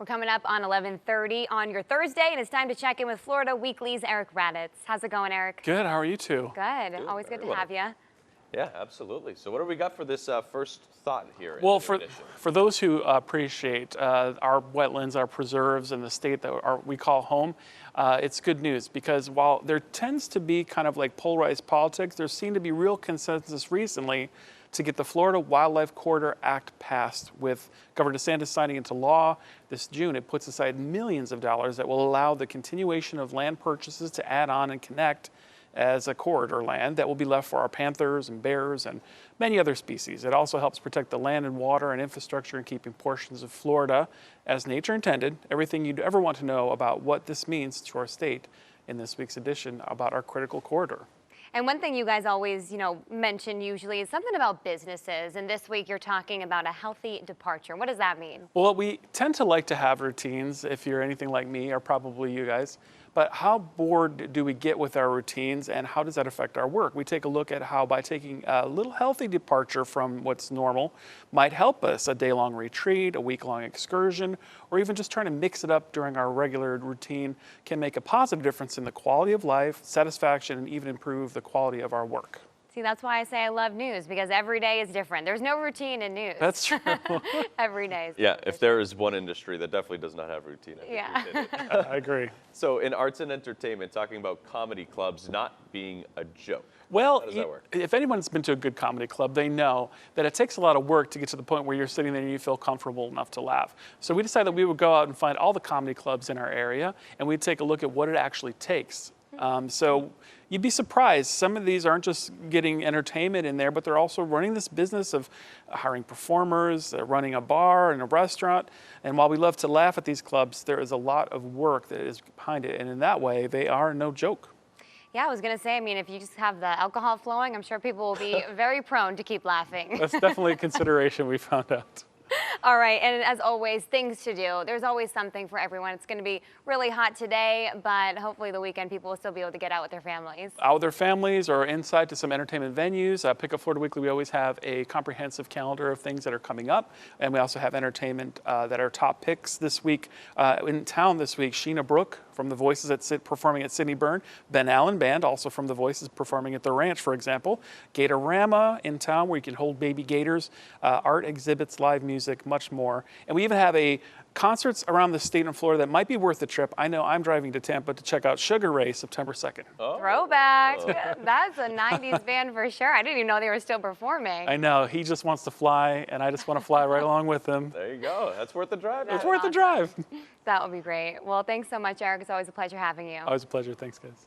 We're coming up on 11:30 on your Thursday, and it's time to check in with Florida Weekly's Eric Raddatz. How's it going, Eric? Good. How are you two? Good. Always good to have you. Yeah, absolutely. So what do we got for this first thought here? Well, for those who appreciate our wetlands, our preserves, and the state that we call home, it's good news because while there tends to be kind of like polarized politics, there seemed to be real consensus recently to get the Florida Wildlife Corridor Act passed, with Governor DeSantis signing into law this June. It puts aside millions of dollars that will allow the continuation of land purchases to add on and connect as a corridor land that will be left for our panthers and bears and many other species. It also helps protect the land and water and infrastructure and keeping portions of Florida as nature intended. Everything you'd ever want to know about what this means to our state in this week's edition about our critical corridor. And one thing you guys always, mention usually is something about businesses. And this week you're talking about a healthy departure. What does that mean? Well, we tend to like to have routines. If you're anything like me, or probably you guys. But how bored do we get with our routines, and how does that affect our work? We take a look at how by taking a little healthy departure from what's normal might help us. A day-long retreat, a week-long excursion, or even just trying to mix it up during our regular routine can make a positive difference in the quality of life, satisfaction, and even improve the quality of our work. See, that's why I say I love news, because every day is different. There's no routine in news. That's true. Every day is different. If there is one industry that definitely does not have routine, I think we did it. I agree. So in arts and entertainment, talking about comedy clubs not being a joke. Well, how does that work? If anyone's been to a good comedy club, they know that it takes a lot of work to get to the point where you're sitting there and you feel comfortable enough to laugh. So we decided that we would go out and find all the comedy clubs in our area, and we'd take a look at what it actually takes. So you'd be surprised. Some of these aren't just getting entertainment in there, but they're also running this business of hiring performers, running a bar and a restaurant. And while we love to laugh at these clubs, there is a lot of work that is behind it. And in that way, they are no joke. Yeah, I was going to say, if you just have the alcohol flowing, I'm sure people will be very prone to keep laughing. That's definitely a consideration we found out. All right, and as always, things to do. There's always something for everyone. It's going to be really hot today, but hopefully the weekend people will still be able to get out with their families. Out with their families or inside to some entertainment venues. Pick Up Florida Weekly, we always have a comprehensive calendar of things that are coming up. And we also have entertainment that are top picks this week. In town this week, Sheena Brooke from The Voices performing at Sydney Byrne. Ben Allen Band, also from The Voices, performing at the Ranch, for example. Gatorama in town, where you can hold baby gators. Art exhibits, live music, much more. And we even have concerts around the state in Florida that might be worth the trip. I know I'm driving to Tampa to check out Sugar Ray September 2nd. Oh. Throwback. That's a 90s band for sure. I didn't even know they were still performing. I know. He just wants to fly, and I just want to fly right along with him. There you go. That's worth the drive. It's worth the drive. That would be great. Well, thanks so much, Eric. It's always a pleasure having you. Always a pleasure. Thanks, guys.